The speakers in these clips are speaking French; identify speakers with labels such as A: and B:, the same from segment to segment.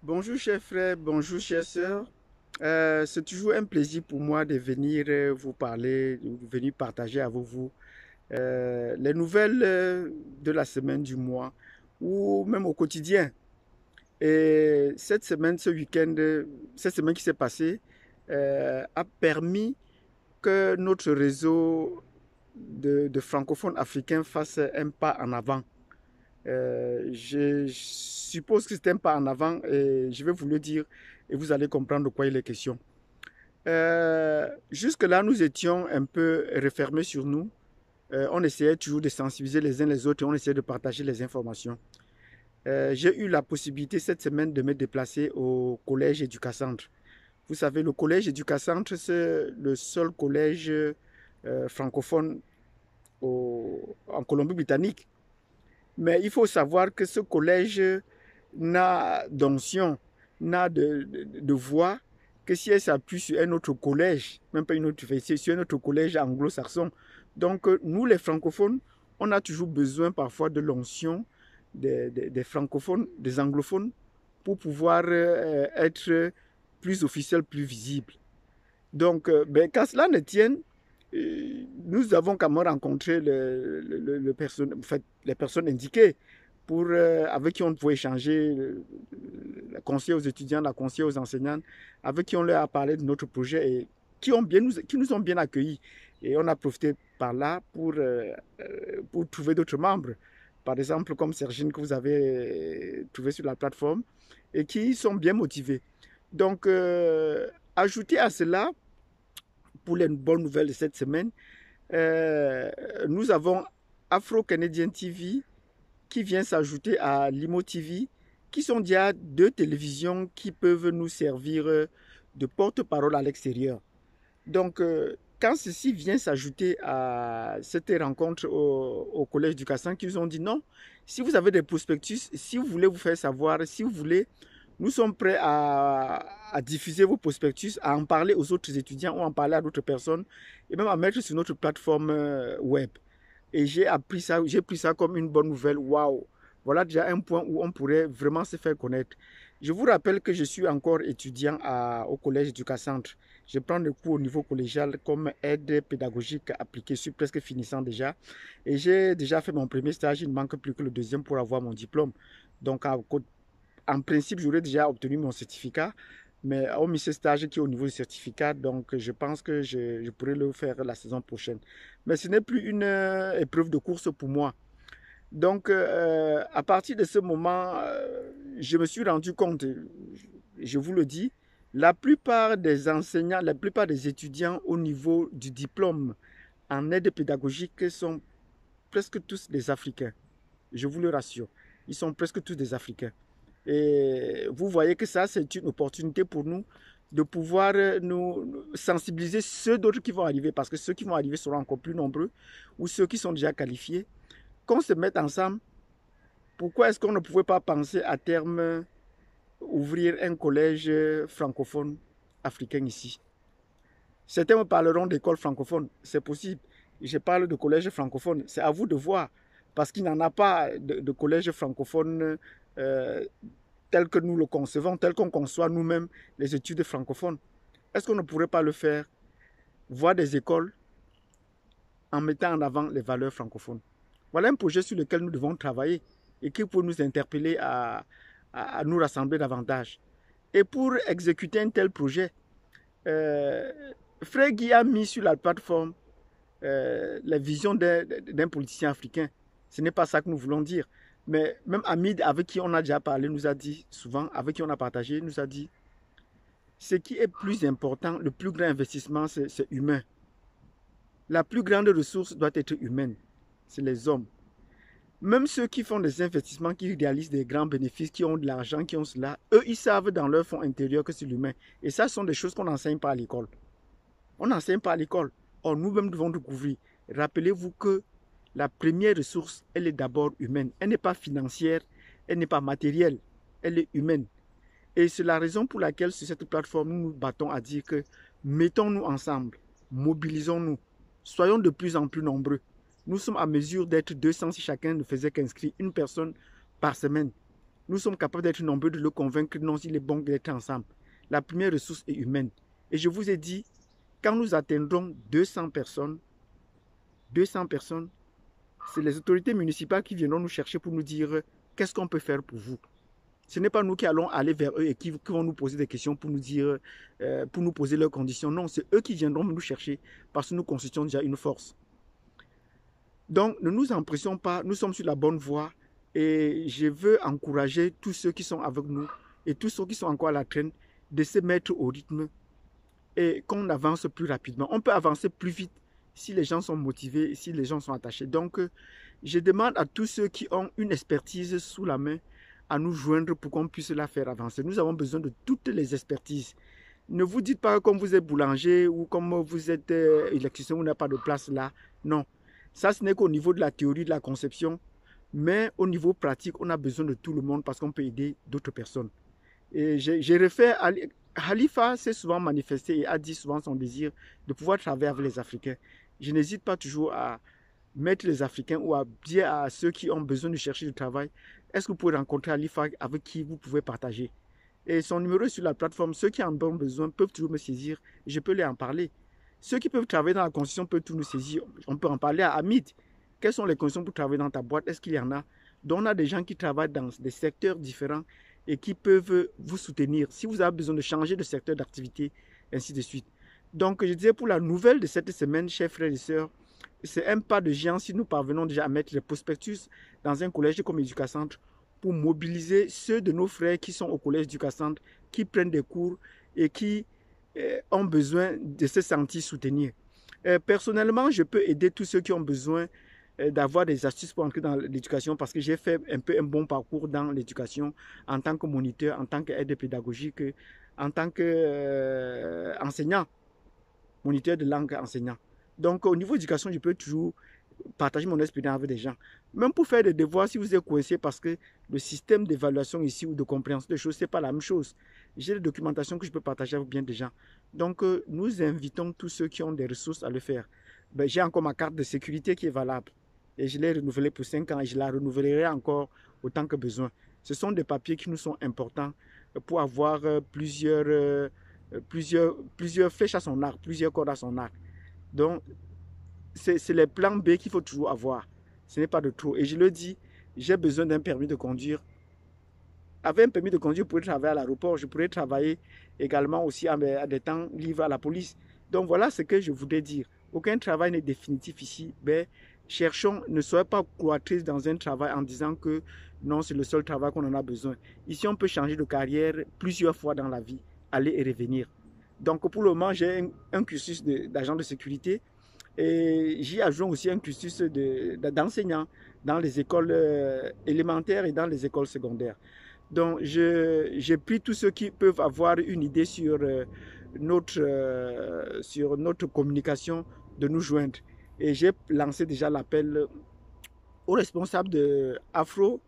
A: Bonjour chers frères, bonjour chères sœurs. C'est toujours un plaisir pour moi de venir vous parler, de venir partager avec vous les nouvelles de la semaine, du mois ou même au quotidien. Et cette semaine, ce week-end, cette semaine qui s'est passée a permis que notre réseau de francophones africains fasse un pas en avant. Je suppose que c'est un pas en avant et je vais vous le dire et vous allez comprendre de quoi il est question. Jusque-là, nous étions un peu refermés sur nous. On essayait toujours de sensibiliser les uns les autres et on essayait de partager les informations. J'ai eu la possibilité cette semaine de me déplacer au collège Éducacentre. Vous savez, le collège Éducacentre, c'est le seul collège francophone en Colombie-Britannique. Mais il faut savoir que ce collège n'a d'onction, n'a de voix que si elle s'appuie sur un autre collège, même pas une autre université, sur un autre collège anglo-saxon. Donc, nous, les francophones, on a toujours besoin parfois de l'onction des francophones, des anglophones, pour pouvoir être plus officiel, plus visible. Donc, ben, qu'à cela ne tienne, nous avons quand même rencontré en fait, les personnes indiquées avec qui on pouvait échanger, la conseiller aux étudiants, la conseiller aux enseignants, avec qui on leur a parlé de notre projet et qui nous ont bien accueillis. Et on a profité par là pour trouver d'autres membres. Par exemple, comme Sergine que vous avez trouvé sur la plateforme et qui sont bien motivés. Donc, ajouter à cela, pour les bonnes nouvelles de cette semaine, nous avons Afro-Canadian TV qui vient s'ajouter à Limo TV, qui sont déjà deux télévisions qui peuvent nous servir de porte-parole à l'extérieur. Donc, quand ceci vient s'ajouter à cette rencontre au Collège du Cassan, qui nous ont dit non, si vous avez des prospectus, si vous voulez vous faire savoir, si vous voulez, nous sommes prêts à diffuser vos prospectus, à en parler aux autres étudiants ou en parler à d'autres personnes et même à mettre sur notre plateforme web. Et j'ai pris ça comme une bonne nouvelle. Waouh! Voilà déjà un point où on pourrait vraiment se faire connaître. Je vous rappelle que je suis encore étudiant au collège du Cacentre. Je prends des cours au niveau collégial comme aide pédagogique appliquée. Je suis presque finissant déjà. Et j'ai déjà fait mon premier stage. Il ne manque plus que le deuxième pour avoir mon diplôme. Donc, en principe, j'aurais déjà obtenu mon certificat. Mais hormis ce stage qui est au niveau du certificat, donc je pense que je pourrais le faire la saison prochaine. Mais ce n'est plus une épreuve de course pour moi. Donc, à partir de ce moment, je me suis rendu compte, je vous le dis, la plupart des enseignants, la plupart des étudiants au niveau du diplôme en aide pédagogique sont presque tous des Africains. Je vous le rassure. Ils sont presque tous des Africains. Et vous voyez que ça, c'est une opportunité pour nous de pouvoir nous sensibiliser ceux d'autres qui vont arriver, parce que ceux qui vont arriver seront encore plus nombreux, ou ceux qui sont déjà qualifiés, qu'on se mette ensemble. Pourquoi est-ce qu'on ne pouvait pas penser à terme ouvrir un collège francophone africain ici? Certains me parleront d'école francophone, c'est possible. Je parle de collège francophone, c'est à vous de voir, parce qu'il n'y en a pas de collège francophone tel que nous le concevons, tel qu'on conçoit nous-mêmes les études francophones. Est-ce qu'on ne pourrait pas le faire, voir des écoles en mettant en avant les valeurs francophones? Voilà un projet sur lequel nous devons travailler et qui peut nous interpeller à nous rassembler davantage. Et pour exécuter un tel projet, euh, Frère Guy a mis sur la plateforme la vision d'un politicien africain. Ce n'est pas ça que nous voulons dire. Mais même Hamid, avec qui on a déjà parlé, nous a dit souvent, avec qui on a partagé, nous a dit, ce qui est plus important, le plus grand investissement, c'est humain. La plus grande ressource doit être humaine. C'est les hommes. Même ceux qui font des investissements, qui réalisent des grands bénéfices, qui ont de l'argent, qui ont cela, eux, ils savent dans leur fond intérieur que c'est l'humain. Et ça, ce sont des choses qu'on n'enseigne pas à l'école. On n'enseigne pas à l'école. Or, nous-mêmes devons découvrir. Rappelez-vous que la première ressource, elle est d'abord humaine. Elle n'est pas financière, elle n'est pas matérielle, elle est humaine. Et c'est la raison pour laquelle sur cette plateforme, nous nous battons à dire que mettons-nous ensemble, mobilisons-nous, soyons de plus en plus nombreux. Nous sommes à mesure d'être 200 si chacun ne faisait qu'inscrire une personne par semaine. nous sommes capables d'être nombreux de le convaincre que non, il est bon d'être ensemble. La première ressource est humaine. Et je vous ai dit, quand nous atteindrons 200 personnes, c'est les autorités municipales qui viendront nous chercher pour nous dire qu'est-ce qu'on peut faire pour vous. Ce n'est pas nous qui allons aller vers eux et qui vont nous poser des questions pour nous dire, pour nous poser leurs conditions. Non, c'est eux qui viendront nous chercher parce que nous constituons déjà une force. Donc, ne nous empressons pas, nous sommes sur la bonne voie et je veux encourager tous ceux qui sont avec nous et tous ceux qui sont encore à la traîne de se mettre au rythme et qu'on avance plus rapidement. On peut avancer plus vite si les gens sont motivés, si les gens sont attachés. Donc, je demande à tous ceux qui ont une expertise sous la main à nous joindre pour qu'on puisse la faire avancer. Nous avons besoin de toutes les expertises. Ne vous dites pas comme vous êtes boulanger ou comme vous êtes électricien, vous n'avez pas de place là. Non. Ça, ce n'est qu'au niveau de la théorie, de la conception. Mais au niveau pratique, on a besoin de tout le monde parce qu'on peut aider d'autres personnes. Et j'ai refait, Khalifa s'est souvent manifesté et a dit souvent son désir de pouvoir travailler avec les Africains. Je n'hésite pas toujours à mettre les Africains ou à dire à ceux qui ont besoin de chercher du travail, est-ce que vous pouvez rencontrer Khalifa avec qui vous pouvez partager? Et son numéro est sur la plateforme. Ceux qui en ont besoin peuvent toujours me saisir. Je peux les en parler. Ceux qui peuvent travailler dans la construction peuvent tout nous saisir. On peut en parler à Hamid. Quelles sont les conditions pour travailler dans ta boîte? Est-ce qu'il y en a? Donc on a des gens qui travaillent dans des secteurs différents et qui peuvent vous soutenir si vous avez besoin de changer de secteur d'activité, ainsi de suite. Donc je disais pour la nouvelle de cette semaine, chers frères et sœurs, c'est un pas de géant si nous parvenons déjà à mettre les prospectus dans un collège comme Educacentre pour mobiliser ceux de nos frères qui sont au collège Educacentre, qui prennent des cours et qui ont besoin de se sentir soutenir. Personnellement, je peux aider tous ceux qui ont besoin d'avoir des astuces pour entrer dans l'éducation parce que j'ai fait un peu un bon parcours dans l'éducation en tant que moniteur, en tant qu'aide pédagogique, en tant qu'enseignant, moniteur de langue enseignant. Donc au niveau éducation, je peux toujours partager mon expérience avec des gens. Même pour faire des devoirs, si vous êtes coincé parce que le système d'évaluation ici ou de compréhension des choses, ce n'est pas la même chose. J'ai des documentations que je peux partager avec bien des gens. Donc nous invitons tous ceux qui ont des ressources à le faire. Ben, j'ai encore ma carte de sécurité qui est valable. Et je l'ai renouvelée pour 5 ans et je la renouvellerai encore autant que besoin. Ce sont des papiers qui nous sont importants pour avoir plusieurs flèches à son arc, plusieurs cordes à son arc. Donc, c'est les plans B qu'il faut toujours avoir. Ce n'est pas de trop. Et je le dis, j'ai besoin d'un permis de conduire. Avec un permis de conduire, je pourrais travailler à l'aéroport. Je pourrais travailler également aussi à des temps libres à la police. Donc, voilà ce que je voudrais dire. Aucun travail n'est définitif ici. Mais cherchons, ne soyez pas cloîtrés dans un travail en disant que non, c'est le seul travail qu'on en a besoin. Ici, on peut changer de carrière plusieurs fois dans la vie, aller et revenir. Donc, pour le moment, j'ai un cursus d'agent de sécurité. Et j'y ajoute aussi un cursus d'enseignant dans les écoles élémentaires et dans les écoles secondaires. Donc, j'ai pris tous ceux qui peuvent avoir une idée sur notre communication de nous joindre. Et j'ai lancé déjà l'appel aux responsables de Afro,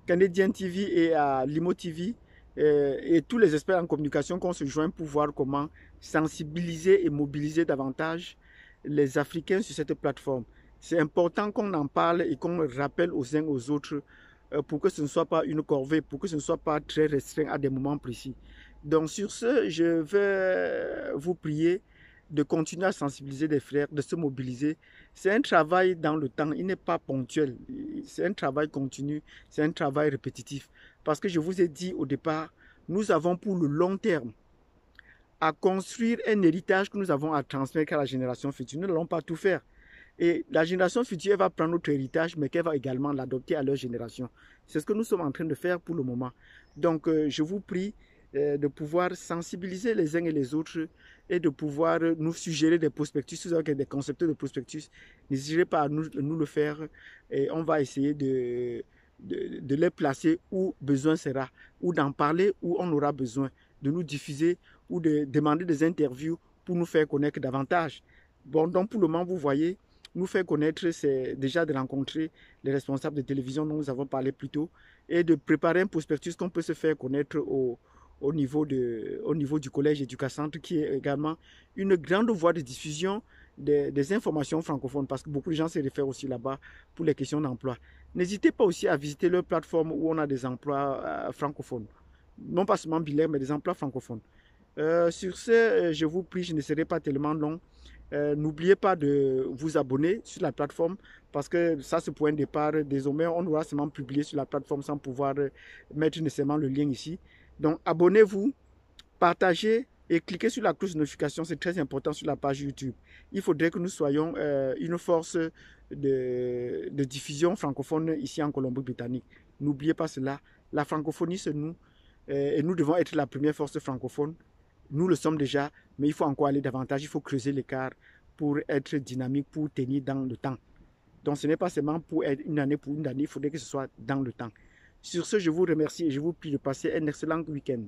A: Canadian TV et à Limo TV et tous les experts en communication qu'on se joint pour voir comment sensibiliser et mobiliser davantage les Africains sur cette plateforme. C'est important qu'on en parle et qu'on rappelle aux uns aux autres pour que ce ne soit pas une corvée, pour que ce ne soit pas très restreint à des moments précis. Donc sur ce, je vais vous prier de continuer à sensibiliser les frères, de se mobiliser. C'est un travail dans le temps, il n'est pas ponctuel. C'est un travail continu, c'est un travail répétitif. Parce que je vous ai dit au départ, nous avons pour le long terme à construire un héritage que nous avons à transmettre à la génération future. Nous n'allons pas tout faire. Et la génération future, elle va prendre notre héritage, mais qu'elle va également l'adopter à leur génération. C'est ce que nous sommes en train de faire pour le moment. Donc, je vous prie de pouvoir sensibiliser les uns et les autres et de pouvoir nous suggérer des prospectus. Si vous avez des concepteurs de prospectus, n'hésitez pas à nous le faire et on va essayer de les placer où besoin sera, ou d'en parler où on aura besoin, de nous diffuser ou de demander des interviews pour nous faire connaître davantage. Bon, donc pour le moment, vous voyez, nous faire connaître, c'est déjà de rencontrer les responsables de télévision dont nous avons parlé plus tôt et de préparer un prospectus qu'on peut se faire connaître au niveau du collège Educacentre, qui est également une grande voie de diffusion des informations francophones, parce que beaucoup de gens se réfèrent aussi là-bas pour les questions d'emploi. N'hésitez pas aussi à visiter leur plateforme où on a des emplois francophones. Non pas seulement bilingues, mais des emplois francophones. Sur ce, je vous prie, je ne serai pas tellement long. N'oubliez pas de vous abonner sur la plateforme parce que ça, c'est pour un départ. Désormais, on aura seulement publié sur la plateforme sans pouvoir mettre nécessairement le lien ici. Donc, abonnez-vous, partagez et cliquez sur la cloche de notification. C'est très important sur la page YouTube. Il faudrait que nous soyons une force de diffusion francophone ici en Colombie-Britannique. N'oubliez pas cela. La francophonie, c'est nous. Et nous devons être la première force francophone. Nous le sommes déjà, mais il faut encore aller davantage. Il faut creuser l'écart pour être dynamique, pour tenir dans le temps. Donc ce n'est pas seulement pour être une année pour une année, il faudrait que ce soit dans le temps. Sur ce, je vous remercie et je vous prie de passer un excellent week-end.